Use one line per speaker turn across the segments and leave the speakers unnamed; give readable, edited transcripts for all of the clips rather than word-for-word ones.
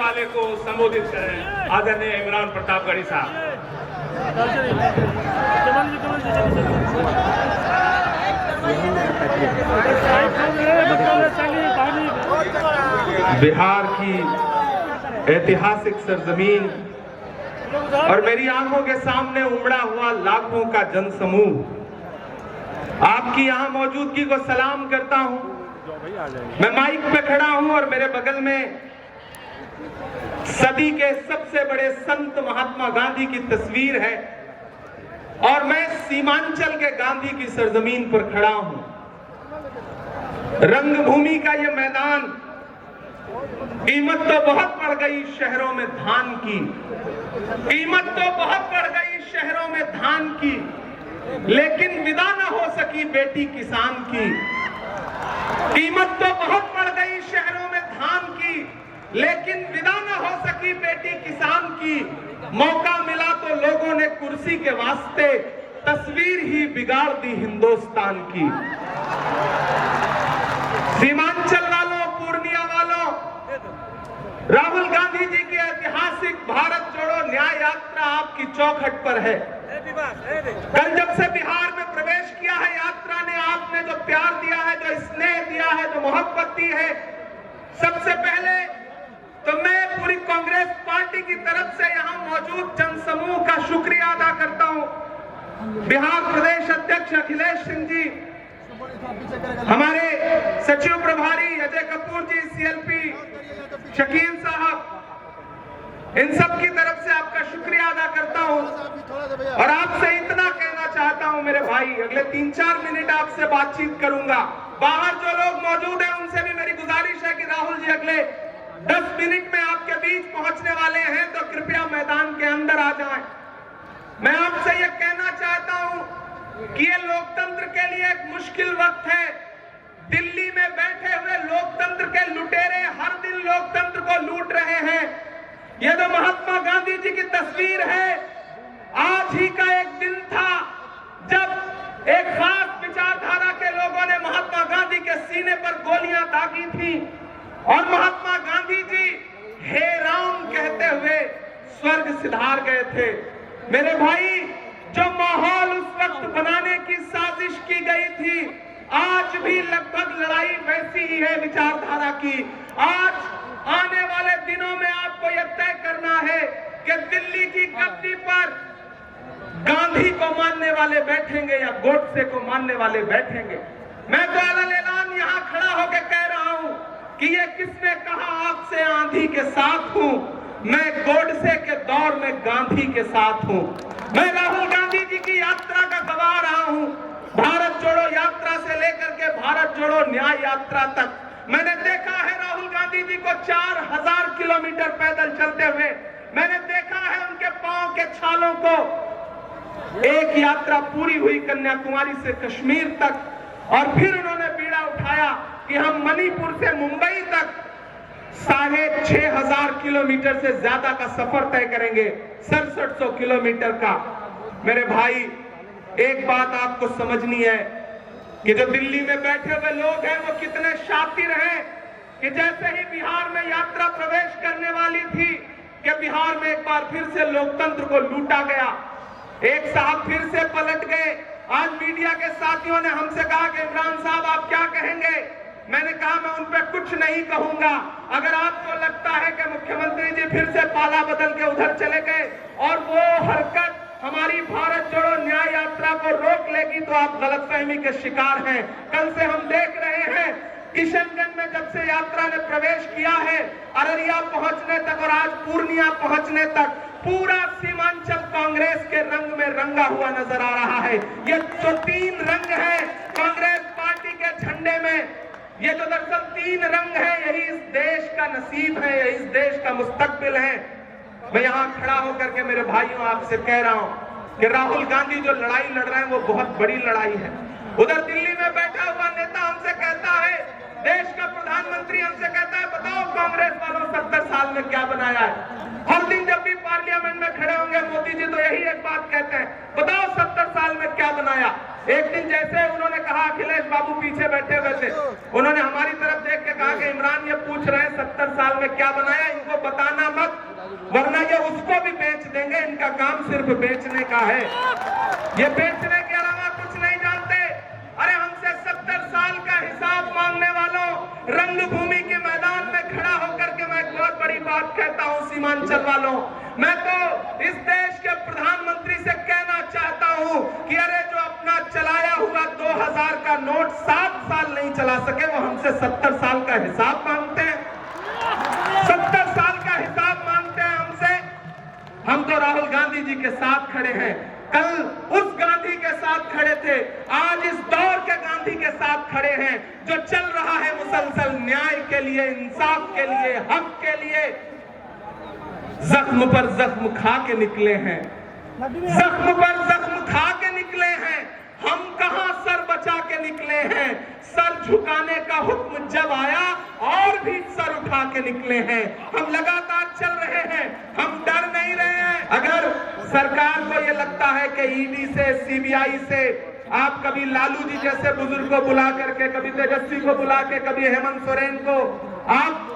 वाले को संबोधित करें। आदरणीय इमरान प्रतापगढ़ी साहब। बिहार की ऐतिहासिक सरजमीन और मेरी आंखों के सामने उमड़ा हुआ लाखों का जनसमूह आपकी यहां मौजूदगी को सलाम करता हूं। मैं माइक पे खड़ा हूं और मेरे बगल में सदी के सबसे बड़े संत महात्मा गांधी की तस्वीर है और मैं सीमांचल के गांधी की सरजमीन पर खड़ा हूं। रंगभूमि का यह मैदान, कीमत तो बहुत बढ़ गई शहरों में धान की, कीमत तो बहुत बढ़ गई शहरों में धान की, लेकिन विदा न हो सकी बेटी किसान की। कीमत तो बहुत बढ़ गई शहरों में धान की, लेकिन विदा न हो सकी बेटी किसान की। मौका मिला तो लोगों ने कुर्सी के वास्ते तस्वीर ही बिगाड़ दी हिंदुस्तान की। सीमांचल वालों, पूर्णिया वालों, राहुल गांधी जी की ऐतिहासिक भारत जोड़ो न्याय यात्रा आपकी चौखट पर है। कल जब से बिहार में प्रवेश किया है यात्रा ने, आपने जो प्यार दिया है, जो स्नेह दिया है, जो मोहब्बत दी है, सबसे पहले तो मैं पूरी कांग्रेस पार्टी की तरफ से यहां मौजूद जनसमूह का शुक्रिया अदा करता हूं। बिहार प्रदेश अध्यक्ष अखिलेश सिंह जी, हमारे सचिव प्रभारी अजय कपूर जी, सीएलपी शकील साहब, इन सब की तरफ से आपका शुक्रिया अदा करता हूं और आपसे इतना कहना चाहता हूं मेरे भाई, अगले 3-4 मिनट आपसे बातचीत करूंगा। बाहर जो लोग मौजूद हैं उनसे भी मेरी गुजारिश है कि राहुल जी अगले 10 मिनट में आपके बीच पहुंचने वाले हैं, तो कृपया मैदान के अंदर आ जाएं। मैं आपसे यह कहना चाहता हूं कि ये लोकतंत्र के लिए एक मुश्किल वक्त है। दिल्ली में बैठे हुए लोकतंत्र के लुटेरे हर दिन लोकतंत्र को लूट रहे हैं। यह तो महात्मा गांधी जी की तस्वीर है। आज ही का एक दिन था जब एक खास विचारधारा के लोगों ने महात्मा गांधी के सीने पर गोलियां दागी थी और महात्मा गांधी जी हे राम कहते हुए स्वर्ग सिधार गए थे। मेरे भाई, जो माहौल उस वक्त बनाने की साजिश की गई थी, आज भी लगभग लड़ाई वैसी ही है विचारधारा की। आज आने वाले दिनों में आपको यह तय करना है कि दिल्ली की गद्दी पर गांधी को मानने वाले बैठेंगे या गोडसे को मानने वाले बैठेंगे। मैं तो ऐलान यहां खड़ा होकर कह रहा हूं कि ये किसने कहा आपसे आंधी के साथ हूं, मैं गोडसे के दौर में गांधी के साथ हूं। मैं राहुल गांधी जी की यात्रा का गवाह रहा हूं, भारत जोड़ो यात्रा से लेकर के भारत जोड़ो न्याय यात्रा तक। मैंने देखा है राहुल गांधी जी को 4000 किलोमीटर पैदल चलते हुए, मैंने देखा है उनके पांव के छालों को। एक यात्रा पूरी हुई कन्याकुमारी से कश्मीर तक और फिर उन्होंने बीड़ा उठाया कि हम मणिपुर से मुंबई तक 6500 किलोमीटर से ज्यादा का सफर तय करेंगे, 6700 किलोमीटर का। मेरे भाई, एक बात आपको समझनी है कि जो दिल्ली में बैठे हुए लोग हैं वो कितने शातिर हैं कि जैसे ही बिहार में यात्रा प्रवेश करने वाली थी कि बिहार में एक बार फिर से लोकतंत्र को लूटा गया। एक साहब फिर से पलट गए। आज मीडिया के साथियों ने हमसे कहा कि इमरान साहब आप क्या कहेंगे। मैंने कहा मैं उन पर कुछ नहीं कहूंगा। अगर आपको लगता है कि मुख्यमंत्री जी फिर से पाला बदल के उधर चले गए और वो हरकत हमारी भारत जोड़ो न्याय यात्रा को रोक लेगी, तो आप गलतफहमी के शिकार हैं। कल से हम देख रहे हैं किशनगंज में जब से यात्रा ने प्रवेश किया है, अररिया पहुंचने तक और आज पूर्णिया पहुंचने तक पूरा सीमांचल कांग्रेस के रंग में रंगा हुआ नजर आ रहा है। ये जो 3 रंग है कांग्रेस पार्टी के झंडे में, ये जो दरअसल 3 रंग है, यही इस देश का नसीब है, यही इस देश का मुस्तकबिल है। मैं यहां खड़ा होकर के मेरे भाइयों आपसे कह रहा हूं कि राहुल गांधी जो लड़ाई लड़ रहे हैं वो बहुत बड़ी लड़ाई है। उधर दिल्ली में बैठा हुआ नेता हमसे कहता है, देश का प्रधानमंत्री हमसे कहता है बताओ कांग्रेस वालों 70 साल में क्या बनाया है। हर दिन जब भी पार्लियामेंट में खड़े होंगे मोदी जी तो यही एक बात कहते हैं, बताओ 70 साल में क्या बनाया। एक दिन जैसे उन्होंने कहा, अखिलेश बाबू पीछे बैठे हुए थे, उन्होंने हमारी तरफ देख के कहा कि इमरान ये पूछ रहे हैं 70 साल में क्या बनाया, इनको बताना मत वरना ये उसको भी बेच देंगे, इनका काम सिर्फ बेचने का है, ये बेचने के अलावा कुछ नहीं जानते। अरे हमसे 70 साल का हिसाब मांगने वालों, रंगभूमि के मैदान में खड़ा होकर के मैं एक बहुत बड़ी बात कहता हूं सीमांचल वालों, मैं तो इस देश के प्रधानमंत्री से कहना चाहता हूं कि अरे जो अपना चलाया हुआ 2000 का नोट 7 साल नहीं चला सके, वो हमसे 70 साल का हिसाब मांगते हैं, 70 साल का हिसाब मांगते हैं हमसे। हम तो राहुल गांधी जी के साथ खड़े हैं, कल उस गांधी के साथ खड़े थे, आज इस दौर के गांधी के साथ खड़े हैं जो चल रहा है मुसलसल न्याय के लिए, इंसाफ के लिए, हक के लिए। जख्म पर जख्म खा के निकले हैं, जख्म पर जख्म खा के निकले हैं, हम कहां सर बचा के निकले हैं, सर झुकाने का हुक्म जब आया और भी सर उठा के निकले हैं। हम लगातार चल रहे हैं, हम डर नहीं रहे हैं। अगर सरकार को यह लगता है कि ईडी से, सीबीआई से आप कभी लालू जी जैसे बुजुर्ग को बुला करके, कभी तेजस्वी को बुला के, कभी हेमंत सोरेन को आप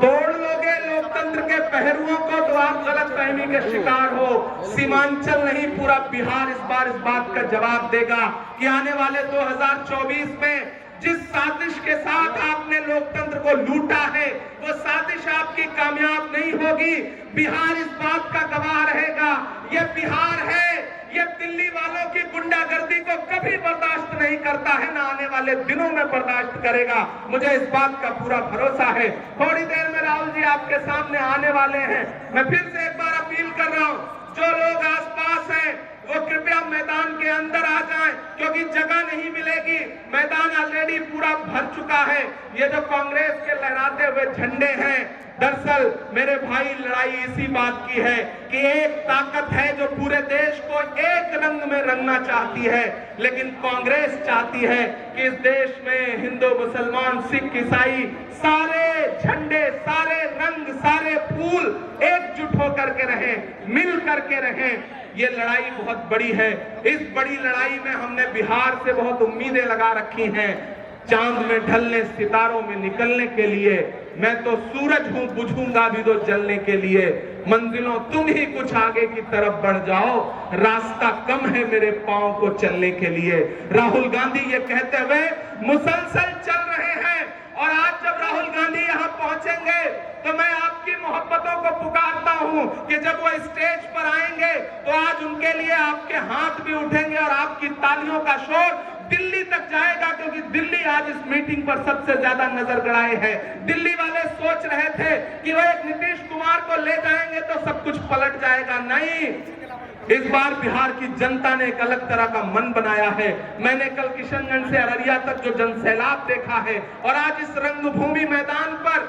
तोड़ लोगे लोकतंत्र के पहरुओं को, तो आप गलत फहमी के शिकार हो। सीमांचल नहीं, पूरा बिहार इस बार इस बात का जवाब देगा कि आने वाले 2024 में जिस साजिश के साथ आपने लोकतंत्र को लूटा है, वो साजिश आपकी कामयाब नहीं होगी। बिहार इस बात का गवाह रहेगा। ये बिहार है, ये दिल्ली वालों की गुंडागर्दी को कभी बर्दाश्त नहीं करता है, ना आने वाले दिनों में बर्दाश्त करेगा। मुझे इस बात का पूरा भरोसा है। थोड़ी देर में राहुल जी आपके सामने आने वाले हैं। मैं फिर से एक बार अपील कर रहा हूं, जो लोग आसपास हैं वो कृपया मैदान के अंदर आ जाएं, क्योंकि जगह नहीं मिलेगी। मैदान ऑलरेडी पूरा भर चुका है। ये जो कांग्रेस के लहराते हुए झंडे हैं, दरअसल मेरे भाई लड़ाई इसी बात की है कि एक ताकत है जो पूरे देश को एक रंग में रंगना चाहती है, लेकिन कांग्रेस चाहती है कि इस देश में हिंदू, मुसलमान, सिख, ईसाई सारे झंडे, सारे रंग, सारे फूल एकजुट होकर के रहें, मिल करके रहें। ये लड़ाई बहुत बड़ी है। इस बड़ी लड़ाई में हमने बिहार से बहुत उम्मीदें लगा रखी हैं। चांद में ढलने, सितारों में निकलने के लिए। मैं तो सूरज हूं, बुझूंगा भी तो जलने के लिए। मंजिलों तुम ही कुछ आगे की तरफ बढ़ जाओ, रास्ता कम है मेरे पांव को चलने के लिए। राहुल गांधी ये कहते हुए मुसलसल चल रहे हैं, और आज जब राहुल गांधी यहाँ पहुंचेंगे तो मैं आपकी मोहब्बतों को पुकारता हूं कि जब वो स्टेज पर आएंगे तो आज उनके लिए आपके हाथ भी उठेंगे और आपकी तालियों का शोर दिल्ली तक जाएगा, क्योंकि दिल्ली आज इस मीटिंग पर सबसे ज्यादा नजर गड़ाए है। दिल्ली वाले सोच रहे थे कि वो एक नीतीश कुमार को ले जाएंगे तो सब कुछ पलट जाएगा। नहीं, इस बार बिहार की जनता ने एक अलग तरह का मन बनाया है। मैंने कल किशनगंज से अररिया तक जो जनसैलाब देखा है, और आज इस रंगभूमि मैदान पर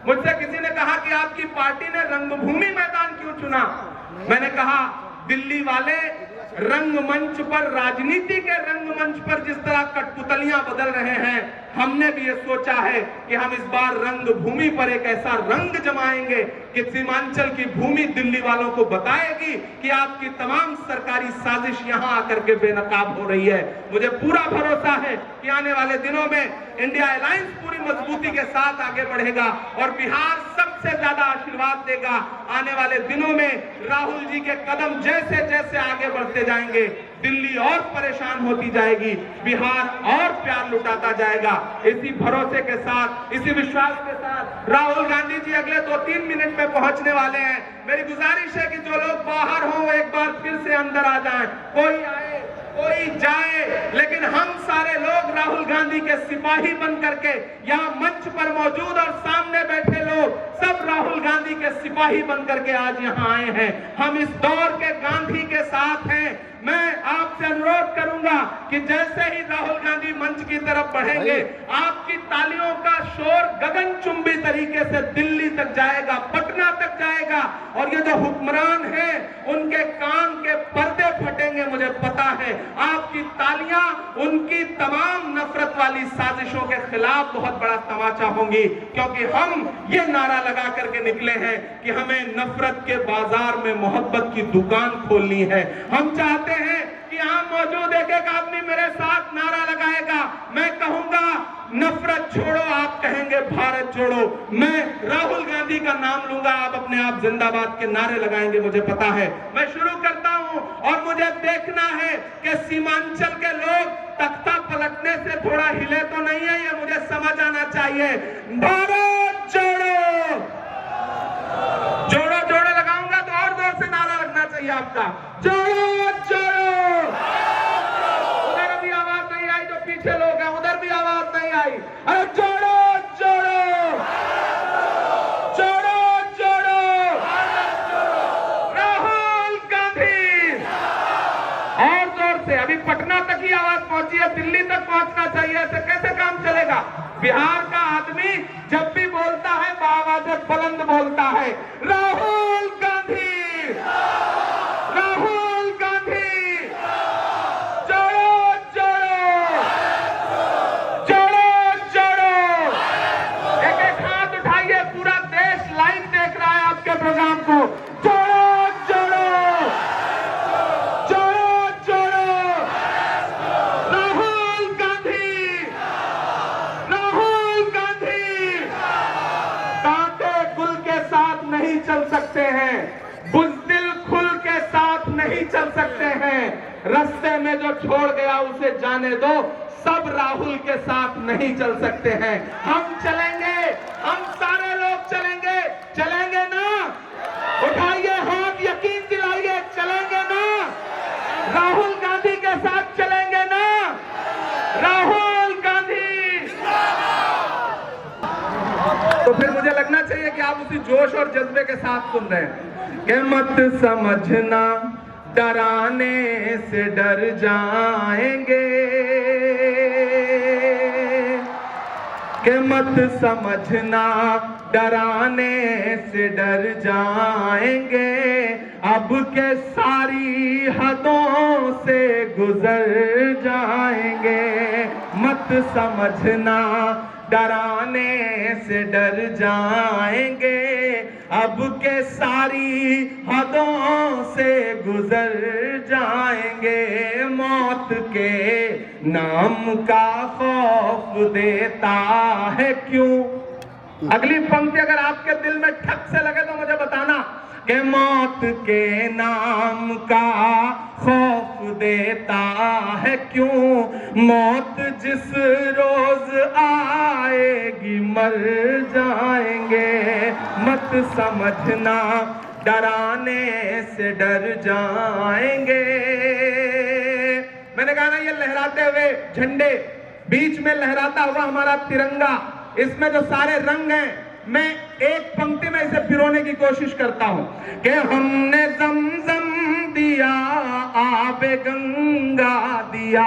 मुझसे किसी ने कहा कि आपकी पार्टी ने रंगभूमि मैदान क्यों चुना। मैंने कहा, दिल्ली वाले रंगमंच पर, राजनीति के रंगमंच पर जिस तरह कठपुतलियां बदल रहे हैं, हमने भी ये सोचा है कि हम इस बार रंगभूमि पर एक ऐसा रंग जमाएंगे कि सीमांचल की भूमि दिल्ली वालों को बताएगी कि आपकी तमाम सरकारी साजिश यहां आकर के बेनकाब हो रही है। मुझे पूरा भरोसा है कि आने वाले दिनों में इंडिया अलायंस पूरी मजबूती के साथ आगे बढ़ेगा और बिहार सबसे ज्यादा आशीर्वाद देगा। आने वाले दिनों में राहुल जी के कदम जैसे जैसे आगे बढ़ते जाएंगे, दिल्ली और परेशान होती जाएगी, बिहार और प्यार लुटाता जाएगा। इसी भरोसे के साथ, इसी विश्वास के साथ राहुल गांधी जी अगले 2-3 मिनट में पहुंचने वाले हैं। मेरी गुजारिश है कि जो लोग बाहर हों वो एक बार फिर से अंदर आ जाएं। कोई आए, कोई जाए, लेकिन हम सारे लोग राहुल गांधी के सिपाही बन करके यहाँ मंच पर मौजूद और सामने बैठे लोग सब राहुल गांधी के सिपाही बन करके आज यहाँ आए हैं। हम इस दौर के गांधी के साथ हैं। मैं आपसे अनुरोध करूंगा कि जैसे ही राहुल गांधी मंच की तरफ बढ़ेंगे, आपकी तालियों का शोर गगनचुंबी तरीके से दिल्ली तक जाएगा, पटना तक जाएगा, और ये जो हुक्मरान हैं उनके कान के पर्दे फटेंगे। मुझे पता है है। आपकी तालियां उनकी तमाम नफरत वाली साजिशों के खिलाफ बहुत बड़ा तमाचा होंगी, क्योंकि हम ये नारा लगा करके निकले हैं कि हमें नफरत के बाजार में मोहब्बत की दुकान खोलनी है। हम चाहते हैं कि यहां मौजूद एक आदमी मेरे साथ नारा लगाएगा, मैं कहूंगा नफरत छोड़ो, आप कहेंगे भारत छोड़ो। मैं राहुल गांधी का नाम लूंगा, आप अपने आप जिंदाबाद के नारे लगाएंगे, मुझे पता है। मैं शुरू करता हूं और मुझे देखना है कि सीमांचल के लोग तख्ता पलटने से थोड़ा हिले तो नहीं है, ये मुझे समझ आना चाहिए। भारत जोड़ो, जोड़ो जोड़ो लगाऊंगा तो और जोर से नारा लगना चाहिए आपका, जोड़ो जोड़ो। उधर अभी आवाज नहीं आई, जो पीछे लोग हैं उधर भी आवाज नहीं आई। अरे जोड़ो जोड़ो, जोड़ो जोड़ो, राहुल गांधी। और जोर से, अभी पटना तक ही आवाज पहुंची है, दिल्ली तक पहुंचना चाहिए। ऐसे कैसे काम चलेगा? बिहार का आदमी जब भी बोलता है आवाज बुलंद बोलता है, राहुल गांधी, राहुल गांधी, जोड़ो जोड़ो, जोड़ो जोड़ो। एक एक हाथ उठाइए, पूरा देश लाइव देख रहा है आपके प्रोग्राम को। जोड़ो जोड़ो, जोड़ो जोड़ो, राहुल गांधी, राहुल गांधी। कांटे गुल के साथ नहीं चल सकते हैं, बुज़दिल खुल के साथ नहीं चल सकते हैं। रास्ते में जो छोड़ गया उसे जाने दो, सब राहुल के साथ नहीं चल सकते हैं। हम चलेंगे, हम सारे लोग चलेंगे, चलेंगे ना? उठाइए हाथ, यकीन दिलाइए, चलेंगे ना? राहुल गांधी के साथ चलेंगे ना? राहुल गांधी। तो फिर मुझे लगना चाहिए कि आप उसी जोश और जज्बे के साथ सुन रहे हैं कि मत समझना डराने से डर जाएंगे, कि मत समझना डराने से डर जाएंगे, अब के सारी हदों से गुजर जाएंगे। मत समझना डराने से डर जाएंगे, अब के सारी हदों से गुजर जाएंगे। मौत के नाम का खौफ देता है क्यों? अगली पंक्ति अगर आपके दिल में ठक से लगे तो मुझे बताना कि मौत के नाम का खौफ देता है क्यों? मौत जिस रोज आएगी मर जाएंगे। मत समझना डराने से डर जाएंगे। मैंने कहा ना, ये लहराते हुए झंडे, बीच में लहराता हुआ हमारा तिरंगा, इसमें जो सारे रंग हैं, मैं एक पंक्ति में इसे पिरोने की कोशिश करता हूं कि हमने ज़मज़म दिया, आबे गंगा दिया,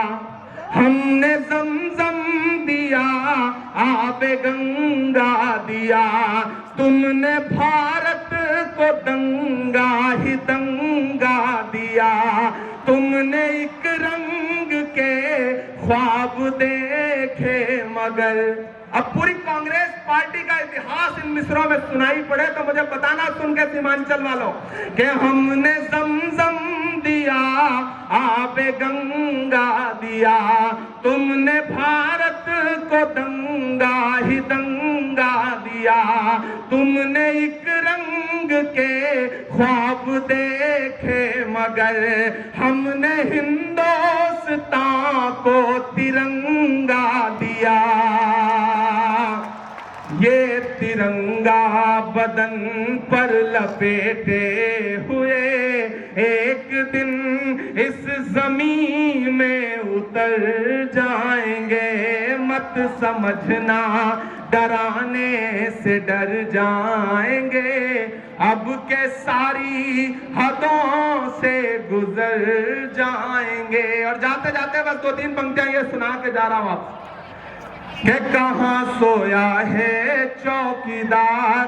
हमने ज़मज़म दिया, आबे गंगा दिया, तुमने भारत को दंगा ही दंगा दिया, तुमने एक रंग के ख्वाब देखे मगर। अब पूरी कांग्रेस पार्टी का इतिहास इन मिसरों में सुनाई पड़े तो मुझे बताना, सुन के सीमांचल वालों, कि हमने ज़मज़म दिया, आबे गंगा दिया, तुमने भारत को दंगा ही दंगा दिया, तुमने एक रंग के ख्वाब देखे मगर, हमने हिंदुस्तान को तिरंगा दिया। ये तिरंगा बदन पर लपेटे हुए एक दिन इस जमीन में उतर जाएंगे। मत समझना डराने से डर जाएंगे, अब के सारी हदों से गुजर जाएंगे। और जाते जाते बस 2-3 पंक्तियां ये सुना के जा रहा हूं आप कि कहां सोया है चौकीदार,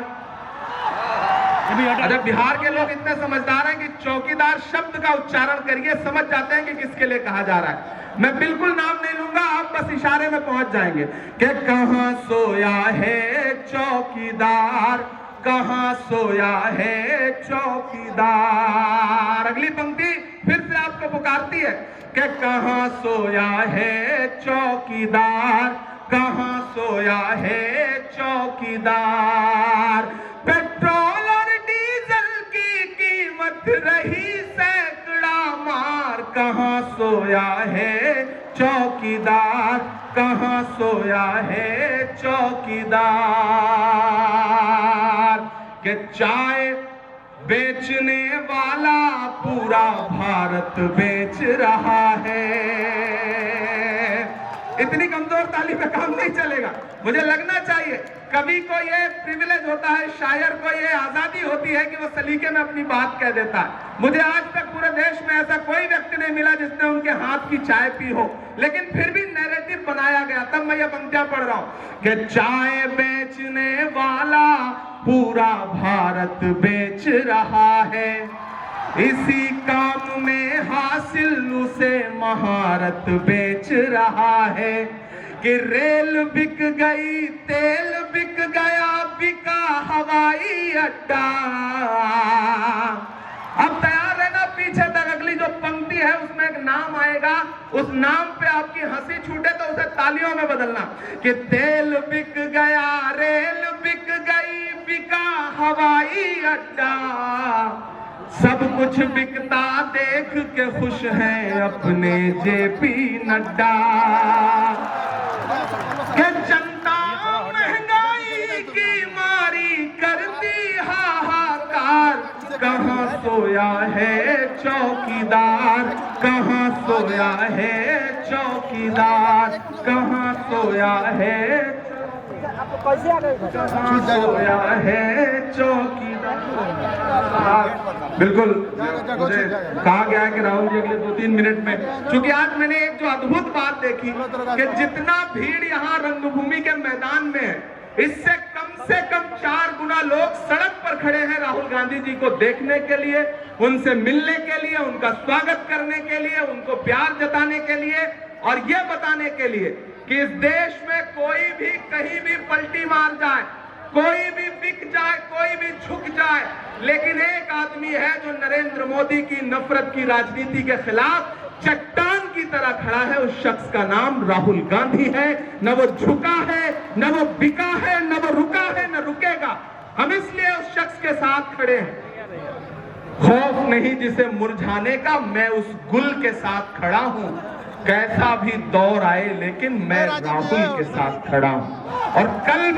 अरे बिहार के लोग इतने समझदार हैं कि चौकीदार शब्द का उच्चारण करिए समझ जाते हैं कि किसके लिए कहा जा रहा है। मैं बिल्कुल नाम नहीं लूंगा, आप बस इशारे में पहुंच जाएंगे कि कहां सोया है चौकीदार, कहां सोया है चौकीदार। अगली पंक्ति फिर से आपको पुकारती है कि कहां सोया है चौकीदार, कहां सोया है चौकीदार। पेट्रोल और डीजल की कीमत रही सैकड़ा मार, कहां सोया है चौकीदार, कहां सोया है चौकीदार। कि चाय बेचने वाला पूरा भारत बेच रहा है। इतनी कमजोर ताली में काम नहीं चलेगा। मुझे लगना चाहिए कवि को ये प्रिविलेज होता है, शायर को ये आजादी होती है कि वो सलीके में अपनी बात कह देता है। मुझे आज तक पूरे देश में ऐसा कोई व्यक्ति नहीं मिला जिसने उनके हाथ की चाय पी हो, लेकिन फिर भी नैरेटिव बनाया गया। तब मैं ये पंक्तियां पढ़ रहा हूं कि चाय बेचने वाला पूरा भारत बेच रहा है, इसी काम में हासिल उसे महारत बेच रहा है। कि रेल बिक गई, तेल बिक गया, बिका हवाई अड्डा। अब तैयार रहना पीछे तक, अगली जो पंक्ति है उसमें एक नाम आएगा, उस नाम पे आपकी हंसी छूटे तो उसे तालियों में बदलना। कि तेल बिक गया, रेल बिक गई, बिका हवाई अड्डा, सब कुछ बिकता देख के खुश हैं अपने जेपी नड्डा। कि जनता महंगाई की मारी करती हाहाकार, कहां सोया है चौकीदार, कहां सोया है चौकीदार, कहां सोया है, कहां सोया है चौकीदार। बिल्कुल मुझे कहा गया है कि राहुल जी अगले 2-3 मिनट में, क्योंकि आज मैंने एक जो अद्भुत बात देखी कि जितना भीड़ यहाँ रंगभूमि के मैदान में है, इससे कम 4 गुना लोग सड़क पर खड़े हैं राहुल गांधी जी को देखने के लिए, उनसे मिलने के लिए, उनका स्वागत करने के लिए, उनको प्यार जताने के लिए और ये बताने के लिए कि इस देश में कोई भी कहीं भी पलटी मार जाए, कोई भी बिक जाए, कोई भी झुक जाए, लेकिन एक आदमी है जो नरेंद्र मोदी की नफरत की राजनीति के खिलाफ चट्टान की तरह खड़ा है। उस शख्स का नाम राहुल गांधी है। न वो झुका है, न वो बिका है, न वो रुका है, न रुकेगा। हम इसलिए उस शख्स के साथ खड़े हैं। खौफ नहीं जिसे मुरझाने का, मैं उस गुल के साथ खड़ा हूं। कैसा भी दौर आए लेकिन मैं राहुल के साथ खड़ा हूं। और कल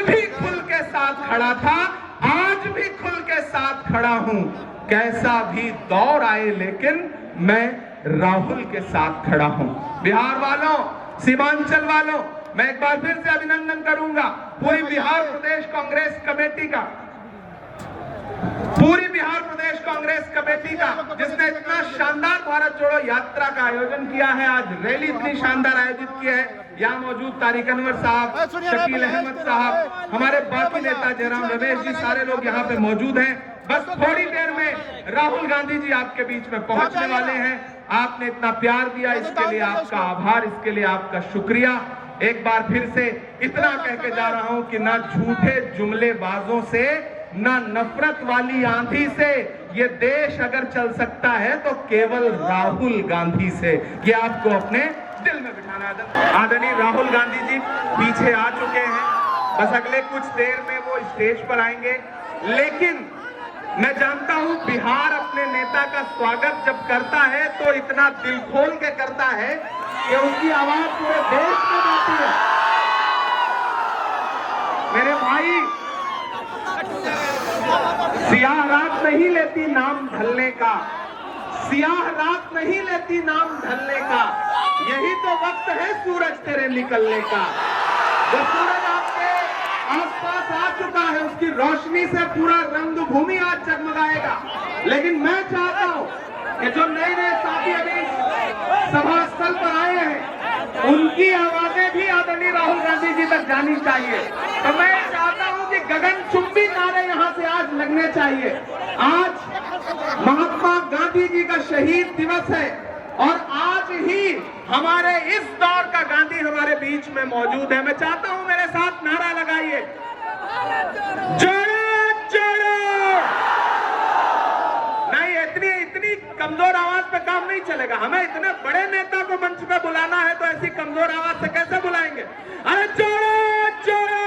भी खुल के साथ खड़ा था, आज भी खुल के साथ खड़ा हूं। कैसा भी दौर आए लेकिन मैं राहुल के साथ खड़ा हूं। बिहार वालों, सीमांचल वालों, मैं एक बार फिर से अभिनंदन करूंगा पूरी बिहार प्रदेश कांग्रेस कमेटी का, पूरी बिहार प्रदेश कांग्रेस कमेटी का, जिसने इतना शानदार भारत जोड़ो यात्रा का आयोजन किया है। आज रैली इतनी शानदार आयोजित की है। यहाँ मौजूद तारिक अनवर साहब, शकील अहमद साहब, हमारे बाकी नेता जयराम रमेश जी, सारे लोग यहाँ पे मौजूद हैं। बस थोड़ी देर में राहुल गांधी जी आपके बीच में पहुंचने वाले हैं। आपने इतना प्यार दिया, इसके लिए आपका आभार, इसके लिए आपका शुक्रिया। एक बार फिर से इतना कह के जा रहा हूं कि ना झूठे जुमलेबाजों से, ना नफरत वाली आंधी से ये देश अगर चल सकता है तो केवल राहुल गांधी से। ये आपको अपने दिल में बिठाना है। आदरणीय राहुल गांधी जी पीछे आ चुके हैं, बस अगले कुछ देर में वो स्टेज पर आएंगे। लेकिन मैं जानता हूं बिहार अपने नेता का स्वागत जब करता है तो इतना दिल खोल के करता है कि उनकी आवाज पूरे देश में जाती है। मेरे भाई, सियाह रात नहीं लेती नाम ढलने का, सियाह रात नहीं लेती नाम ढलने का, यही तो वक्त है सूरज तेरे निकलने का। जो सूरज आपके आसपास आ चुका है, उसकी रोशनी से पूरा रंगभूमि आज जगमगाएगा। लेकिन मैं चाहता हूं कि जो नए नए साथी अभी सभा स्थल पर आए हैं, उनकी आवाजें भी आदरणीय राहुल गांधी जी तक जानी चाहिए। तो मैं चाहता हूं कि गगनचुंबी नारे यहां से आज लगने चाहिए। आज महात्मा गांधी जी का शहीद दिवस है और आज ही हमारे इस दौर का गांधी हमारे बीच में मौजूद है। मैं चाहता हूं मेरे साथ नारा लगाइए, जोड़ो जोड़ो। नहीं, इतनी कमजोर आवाज पे काम नहीं चलेगा। हमें इतने बड़े नेता को मंच पे बुलाना है तो ऐसी कमजोर आवाज से कैसे बुलाएंगे? अरे जोड़ो जोड़ो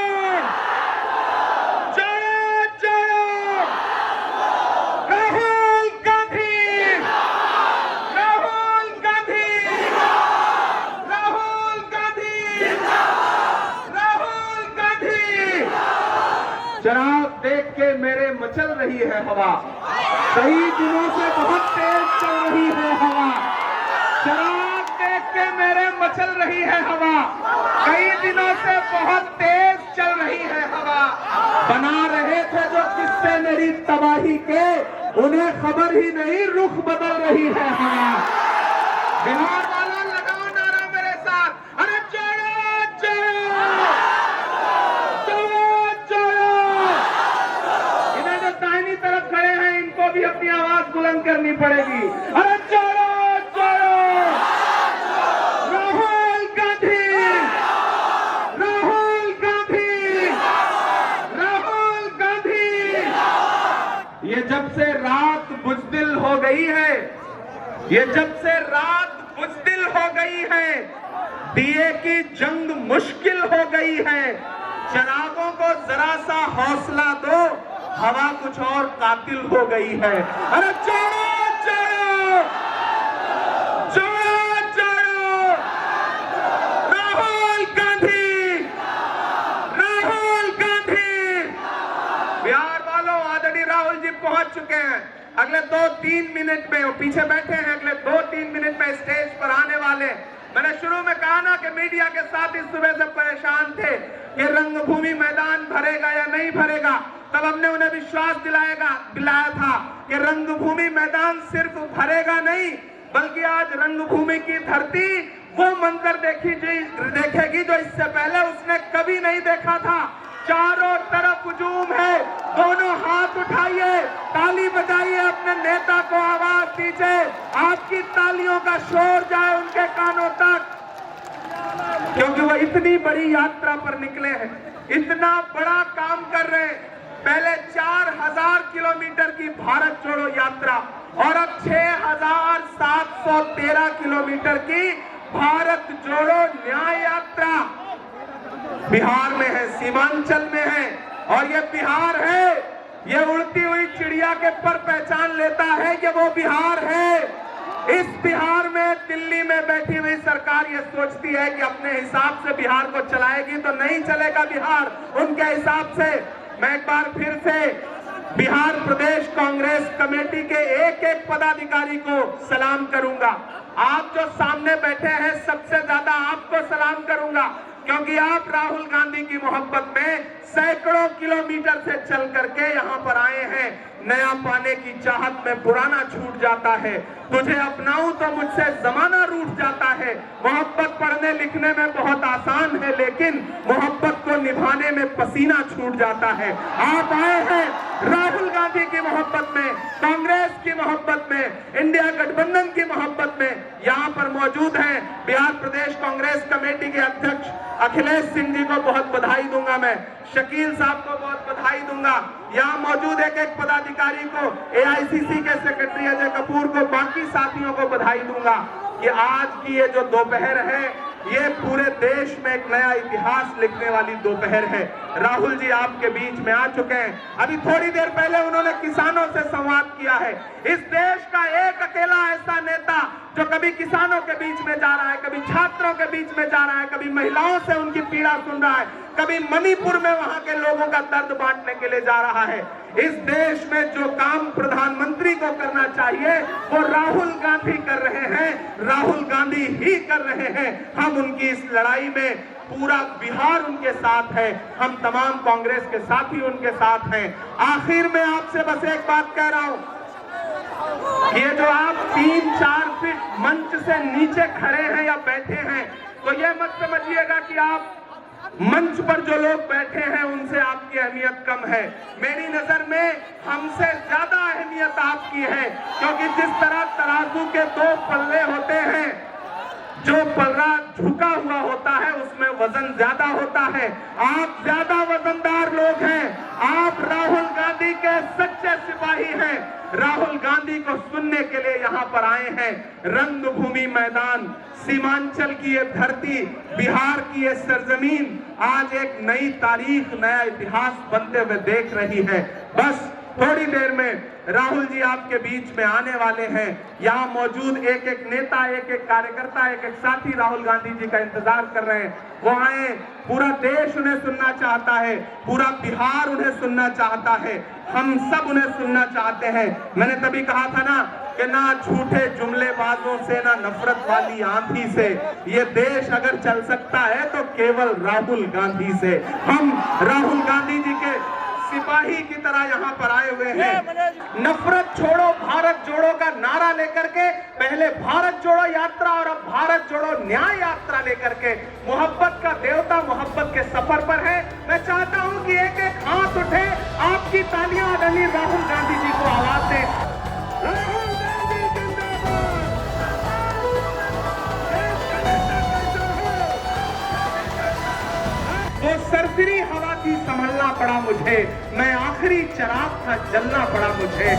जोड़ो जोड़ो। राहुल गांधी, राहुल गांधी, राहुल गांधी, राहुल गांधी। शराब देख के मेरे मचल रही है हवा, कई दिनों से बहुत तेज चल रही है हवा। शराब देख के मेरे मचल रही है हवा, कई दिनों से बहुत तेज चल रही है हवा। बना रहे थे जो किस्से मेरी तबाही के, उन्हें खबर ही नहीं रुख बदल रही है हवा। बिहार वालों लगाओ नारा मेरे साथ, अरे जोड़ो जोड़ो जोड़ो जोड़ो। इधर जो दाहिनी तरफ खड़े हैं इनको भी अपनी आवाज बुलंद करनी पड़ेगी। अरे जोड़ो जोड़ो। राहुल गांधी, राहुल गांधी, राहुल गांधी। ये जब से रात बुज़दिल हो गई है, ये जब से रात बुज़दिल हो गई है, दिए की जंग मुश्किल हो गई है। चिरागों को जरा सा हौसला दो, हवा कुछ और कातिल हो गई है। अरे जोड़ो जोड़ो जोड़ो जोड़ो। राहुल गांधी, राहुल गांधी। बिहार वालों, आदरणीय राहुल जी पहुंच चुके हैं। अगले 2-3 मिनट में वो पीछे बैठे हैं, अगले 2-3 मिनट में स्टेज पर आने वाले। मैंने शुरू में कहा ना कि मीडिया के साथ इस सुबह से परेशान थे कि रंगभूमि मैदान भरेगा या नहीं भरेगा। तब हमने उन्हें विश्वास दिलाया था कि रंगभूमि मैदान सिर्फ भरेगा नहीं, बल्कि आज रंगभूमि की धरती वो मंजर देखेगी जो इससे पहले उसने कभी नहीं देखा था। चारों तरफ हुजूम है, दोनों हाथ उठाइए, ताली बजाइए, अपने नेता को आवाज दीजिए, आपकी तालियों का शोर जाए उनके कानों तक, क्योंकि वो इतनी बड़ी यात्रा पर निकले हैं, इतना बड़ा काम कर रहे हैं। पहले 4000 किलोमीटर की भारत जोड़ो यात्रा और अब 6713 किलोमीटर की भारत जोड़ो न्याय यात्रा बिहार में है, सीमांचल में है। और ये बिहार है, ये उड़ती हुई चिड़िया के पर पहचान लेता है कि वो बिहार है। इस बिहार में दिल्ली में बैठी हुई सरकार ये सोचती है कि अपने हिसाब से बिहार को चलाएगी, तो नहीं चलेगा बिहार उनके हिसाब से। मैं एक बार फिर से बिहार प्रदेश कांग्रेस कमेटी के एक एक पदाधिकारी को सलाम करूंगा। आप जो सामने बैठे हैं सबसे ज्यादा आपको सलाम करूंगा, क्योंकि आप राहुल गांधी की मोहब्बत में सैकड़ों किलोमीटर से चल करके यहाँ पर आए हैं। नया पाने की चाहत में पुराना छूट जाता है, तुझे अपनाऊं तो मुझसे जमाना रूठ जाता है। मोहब्बत पढ़ने लिखने में बहुत आसान है, लेकिन मोहब्बत को निभाने में पसीना छूट जाता है। आप आए हैं राहुल गांधी की मोहब्बत में, कांग्रेस की मोहब्बत में, इंडिया गठबंधन की मोहब्बत में। यहाँ पर मौजूद हैं बिहार प्रदेश कांग्रेस कमेटी के अध्यक्ष अखिलेश सिंह जी को बहुत बधाई दूंगा, मैं शकील साहब को बहुत बधाई दूंगा। यहाँ मौजूद एक एक पदाधिकारी को, एआईसीसी के सेक्रेटरी अजय कपूर को, बाकी साथियों को बधाई दूंगा कि आज की ये जो दोपहर है ये पूरे देश में एक नया इतिहास लिखने वाली दोपहर है। राहुल जी आपके बीच में आ चुके हैं। अभी थोड़ी देर पहले उन्होंने किसानों से संवाद किया है। इस देश का एक अकेला ऐसा नेता जो कभी किसानों के बीच में जा रहा है, कभी छात्रों के बीच में जा रहा है, कभी महिलाओं से उनकी पीड़ा सुन रहा है, कभी मणिपुर में वहां के लोगों का दर्द बांटने के लिए जा रहा है। इस देश में जो काम प्रधानमंत्री को करना चाहिए वो राहुल गांधी कर रहे हैं, राहुल गांधी ही कर रहे हैं। हम उनकी इस लड़ाई में पूरा बिहार उनके साथ है, हम तमाम कांग्रेस के साथी उनके साथ हैं। आखिर में आपसे बस एक बात कह रहा हूं, ये जो आप 3-4 फीट मंच से नीचे खड़े हैं या बैठे हैं, तो ये मत समझिएगा कि आप मंच पर जो लोग बैठे हैं उनसे आपकी अहमियत कम है। मेरी नजर में हमसे ज्यादा अहमियत आपकी है, क्योंकि जिस तरह तराजू के दो पल्ले होते हैं, जो पल्ला झुका हुआ होता है उसमें वजन ज्यादा होता है। आप ज्यादा वजनदार लोग हैं। आप राहुल गांधी के सच्चे सिपाही हैं। राहुल गांधी को सुनने के लिए यहाँ पर आए हैं। रंगभूमि मैदान, सीमांचल की ये धरती, बिहार की ये सरजमीन आज एक नई तारीख, नया इतिहास बनते हुए देख रही है। बस थोड़ी देर में राहुल जी आपके बीच में आने वाले हैं। यहाँ मौजूद एक एक नेता, एक एक कार्यकर्ता, एक एक साथी राहुल गांधी जी का इंतजार कर रहे हैं। वो आए, पूरा देश उन्हें सुनना चाहता है, पूरा बिहार उन्हें सुनना चाहता है, हम सब उन्हें सुनना चाहते हैं। मैंने तभी कहा था ना कि ना झूठे जुमलेबाजों से, ना नफरत वाली आंधी से ये देश अगर चल सकता है तो केवल राहुल गांधी से। हम राहुल गांधी जी के सिपाही की तरह यहाँ पर आए हुए हैं। नफरत छोड़ो भारत जोड़ो का नारा लेकर के, पहले भारत जोड़ो यात्रा और अब भारत जोड़ो न्याय यात्रा लेकर के मोहब्बत का देवता मोहब्बत के सफर पर है। मैं चाहता हूँ कि एक एक हाथ उठे, आपकी तालियां आदरणीय राहुल गांधी जी को आवाज दें। राहुल गांधी जिंदाबाद। वो सरसरी हवा थी, संभलना पड़ा मुझे, मैं आखिरी चिराग था, जलना पड़ा मुझे।